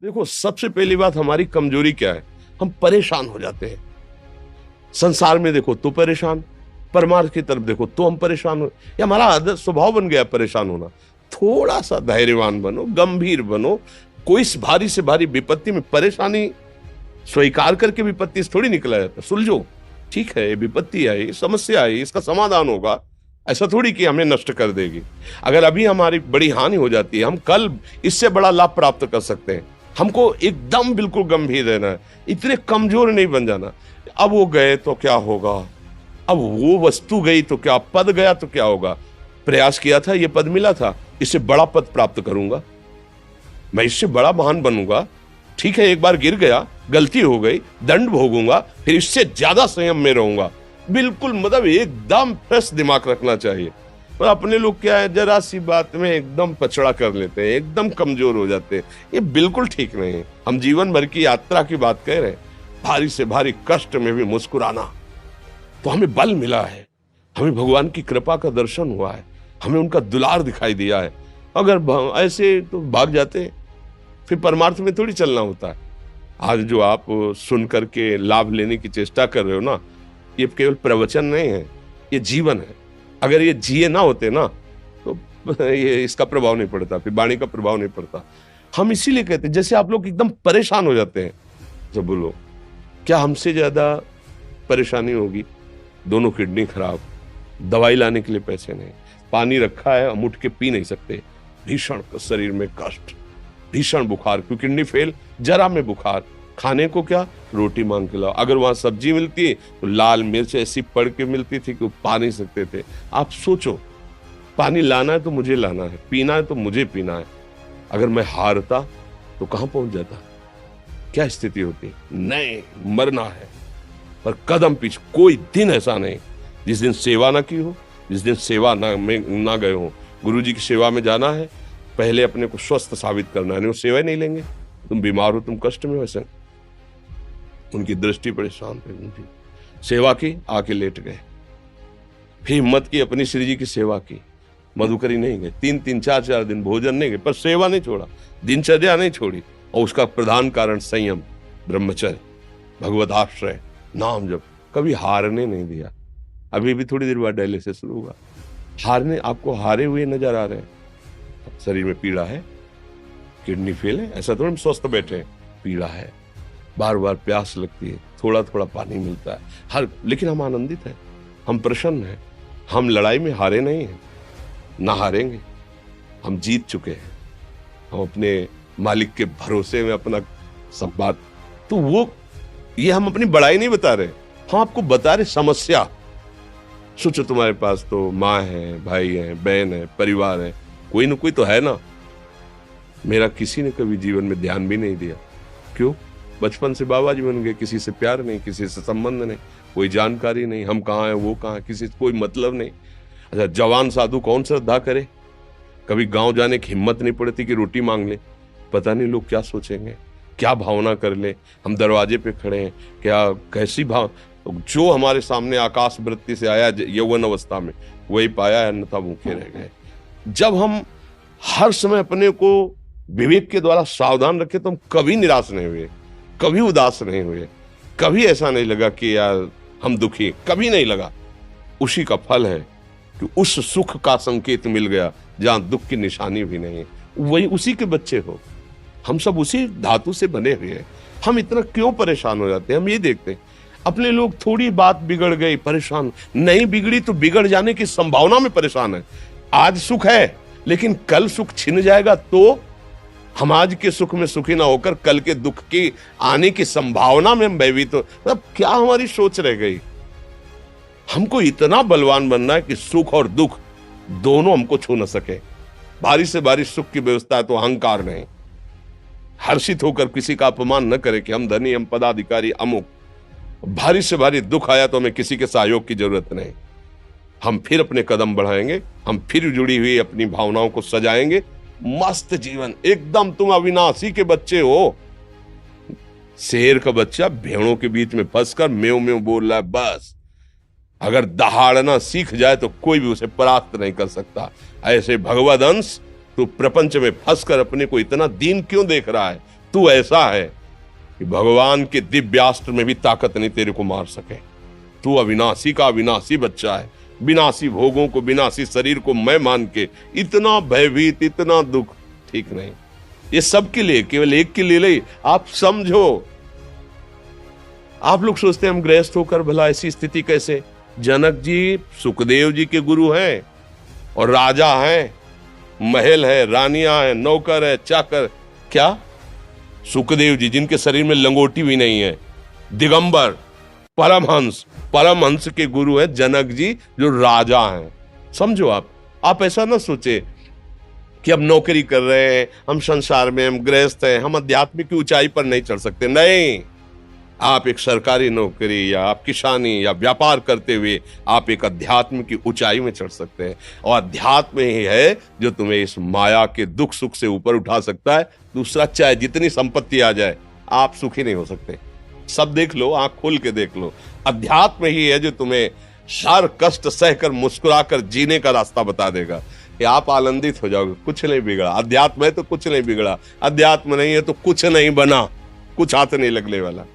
देखो, सबसे पहली बात हमारी कमजोरी क्या है? हम परेशान हो जाते हैं। संसार में देखो तो परेशान, परमार्थ की तरफ देखो तो हम परेशान हो। ये हमारा आदत स्वभाव बन गया परेशान होना। थोड़ा सा धैर्यवान बनो, गंभीर बनो। कोई इस भारी से भारी विपत्ति में परेशानी स्वीकार करके विपत्ति से थोड़ी निकला जाता। सुलझो, ठीक है, ये विपत्ति आई, समस्या आई, इसका समाधान होगा। ऐसा थोड़ी कि हमें नष्ट कर देगी। अगर अभी हमारी बड़ी हानि हो जाती है, हम कल इससे बड़ा लाभ प्राप्त कर सकते हैं। हमको एकदम बिल्कुल गंभीर रहना है, इतने कमजोर नहीं बन जाना। अब वो गए तो क्या होगा, अब वो वस्तु गई तो क्या, पद गया तो क्या होगा। प्रयास किया था, ये पद मिला था, इससे बड़ा पद प्राप्त करूंगा, मैं इससे बड़ा महान बनूंगा। ठीक है, एक बार गिर गया, गलती हो गई, दंड भोगूंगा, फिर इससे ज्यादा संयम में रहूंगा। बिल्कुल मतलब एकदम फ्रेश दिमाग रखना चाहिए। पर अपने लोग क्या है, जरा सी बात में एकदम पचड़ा कर लेते हैं, एकदम कमजोर हो जाते हैं। ये बिल्कुल ठीक नहीं है। हम जीवन भर की यात्रा की बात कह रहे हैं, भारी से भारी कष्ट में भी मुस्कुराना, तो हमें बल मिला है, हमें भगवान की कृपा का दर्शन हुआ है, हमें उनका दुलार दिखाई दिया है। अगर ऐसे तो भाग जाते, फिर परमार्थ में थोड़ी चलना होता है। आज जो आप सुन करके लाभ लेने की चेष्टा कर रहे हो ना, ये केवल प्रवचन नहीं है, ये जीवन है। अगर ये जिए ना होते ना तो ये इसका प्रभाव नहीं पड़ता, फिर वाणी का प्रभाव नहीं पड़ता। हम इसीलिए कहते हैं, जैसे आप लोग एकदम परेशान हो जाते हैं, जब बोलो क्या हमसे ज्यादा परेशानी होगी? दोनों किडनी खराब, दवाई लाने के लिए पैसे नहीं, पानी रखा है हम उठ के पी नहीं सकते, भीषण शरीर में कष्ट, भीषण बुखार, क्योंकि किडनी फेल, जरा में बुखार, खाने को क्या, रोटी मांग के लाओ। अगर वहां सब्जी मिलती है तो लाल मिर्च ऐसी पड़ के मिलती थी कि पा नहीं सकते थे। आप सोचो, पानी लाना है तो मुझे लाना है, पीना है तो मुझे पीना है। अगर मैं हारता तो कहां पहुंच जाता, क्या स्थिति होती? नहीं, मरना है। पर कदम पीछे, कोई दिन ऐसा नहीं जिस दिन सेवा ना की हो, जिस दिन सेवा ना गए हो। गुरु जी की सेवा में जाना है, पहले अपने को स्वस्थ साबित करना है, नहीं वो सेवा ही नहीं लेंगे। तुम बीमार हो, तुम कष्ट में हो, ऐसे उनकी दृष्टि परेशान थी। सेवा की, आके लेट गए। फिर हिम्मत की, अपनी श्री जी की सेवा की, मधुकरी नहीं गए, 3-3 4-4 दिन भोजन नहीं गए, पर सेवा नहीं छोड़ा, दिनचर्या नहीं छोड़ी। और उसका प्रधान कारण संयम, ब्रह्मचर्य, भगवत आश्रय, नाम जप, कभी हारने नहीं दिया। अभी भी थोड़ी देर बाद डायलिसिस शुरू हुआ। हारने, आपको हारे हुए नजर आ रहे हैं? शरीर में पीड़ा है, किडनी फेल है, ऐसा तो हम स्वस्थ बैठे हैं, पीड़ा है, बार बार प्यास लगती है, थोड़ा थोड़ा पानी मिलता है, लेकिन हम आनंदित हैं, हम प्रसन्न हैं। हम लड़ाई में हारे नहीं हैं, ना हारेंगे, हम जीत चुके हैं। हम अपने मालिक के भरोसे में अपना सब बात, तो वो ये हम अपनी बड़ाई नहीं बता रहे, हम आपको बता रहे समस्या। सोचो, तुम्हारे पास तो माँ है, भाई है, बहन है, परिवार है, कोई ना कोई तो है ना। मेरा किसी ने कभी जीवन में ध्यान भी नहीं दिया। क्यों? बचपन से बाबा जी बन गए, किसी से प्यार नहीं, किसी से संबंध नहीं, कोई जानकारी नहीं, हम कहाँ हैं, वो कहाँ, किसी से कोई मतलब नहीं। अच्छा, जवान साधु कौन श्रद्धा करे? कभी गांव जाने की हिम्मत नहीं पड़ती कि रोटी मांग ले, पता नहीं लोग क्या सोचेंगे, क्या भावना कर ले। हम दरवाजे पे खड़े हैं, क्या कैसी भाव, जो हमारे सामने आकाश वृत्ति से आया यौवन अवस्था में, वही पाया, अन्यथा भूखे रह गए। जब हम हर समय अपने को विवेक के द्वारा सावधान रखे तो हम कभी निराश नहीं हुए, कभी उदास नहीं हुए, कभी ऐसा नहीं लगा कि यार हम दुखी, कभी नहीं लगा। उसी का फल है कि उस सुख का संकेत मिल गया जहां दुख की निशानी भी नहीं। वही उसी के बच्चे हो, हम सब उसी धातु से बने हुए हैं। हम इतना क्यों परेशान हो जाते हैं? हम ये देखते हैं अपने लोग, थोड़ी बात बिगड़ गई परेशान, नहीं बिगड़ी तो बिगड़ जाने की संभावना में परेशान है। आज सुख है लेकिन कल सुख छिन जाएगा, तो हम आज के सुख में सुखी ना होकर कल के दुख की आने की संभावना में हम भयभीत हो। मतलब क्या हमारी सोच रह गई? हमको इतना बलवान बनना है कि सुख और दुख दोनों हमको छू न सके। भारी से भारी सुख की व्यवस्था है तो अहंकार नहीं, हर्षित होकर किसी का अपमान न करे कि हम धनी, हम पदाधिकारी, अमुक। भारी से भारी दुख आया तो हमें किसी के सहयोग की जरूरत नहीं, हम फिर अपने कदम बढ़ाएंगे, हम फिर जुड़ी हुई अपनी भावनाओं को सजाएंगे। मस्त जीवन, एकदम तुम अविनाशी के बच्चे हो। शेर का बच्चा भेड़ों के बीच में फंसकर म्यों म्यों बोल रहा है, बस अगर दहाड़ना सीख जाए तो कोई भी उसे परास्त नहीं कर सकता। ऐसे भगवद अंश, तू प्रपंच में फंसकर अपने को इतना दीन क्यों देख रहा है? तू ऐसा है कि भगवान के दिव्यास्त्र में भी ताकत नहीं तेरे को मार सके। तू अविनाशी का अविनाशी बच्चा है। विनाशी भोगों को, विनाशी शरीर को मैं मान के इतना भयभीत, इतना दुख ठीक नहीं। ये सबके लिए, केवल एक के लिए नहीं। आप समझो, आप लोग सोचते हैं हम गृहस्थ होकर भला ऐसी स्थिति कैसे। जनक जी सुखदेव जी के गुरु हैं और राजा हैं, महल है, रानियां हैं, नौकर है, चाकर। क्या सुखदेव जी जिनके शरीर में लंगोटी भी नहीं है, दिगंबर, परमहंस, परमहंस के गुरु हैं जनक जी जो राजा हैं। समझो, आप ऐसा ना सोचे कि हम नौकरी कर रहे हैं, हम संसार में, हम गृहस्थ हैं, हम आध्यात्मिक की ऊंचाई पर नहीं चढ़ सकते। नहीं, आप एक सरकारी नौकरी या आप किसानी या व्यापार करते हुए आप एक अध्यात्म की ऊंचाई में चढ़ सकते हैं। और अध्यात्म ही है जो तुम्हें इस माया के दुख सुख से ऊपर उठा सकता है। दूसरा, चाहे जितनी संपत्ति आ जाए, आप सुखी नहीं हो सकते। सब देख लो, आंख खोल के देख लो। अध्यात्म ही है जो तुम्हें हर कष्ट सहकर मुस्कुराकर जीने का रास्ता बता देगा कि आप आनंदित हो जाओगे। कुछ नहीं बिगड़ा। अध्यात्म है तो कुछ नहीं बिगड़ा, अध्यात्म नहीं है तो कुछ नहीं बना, कुछ हाथ नहीं लगने वाला।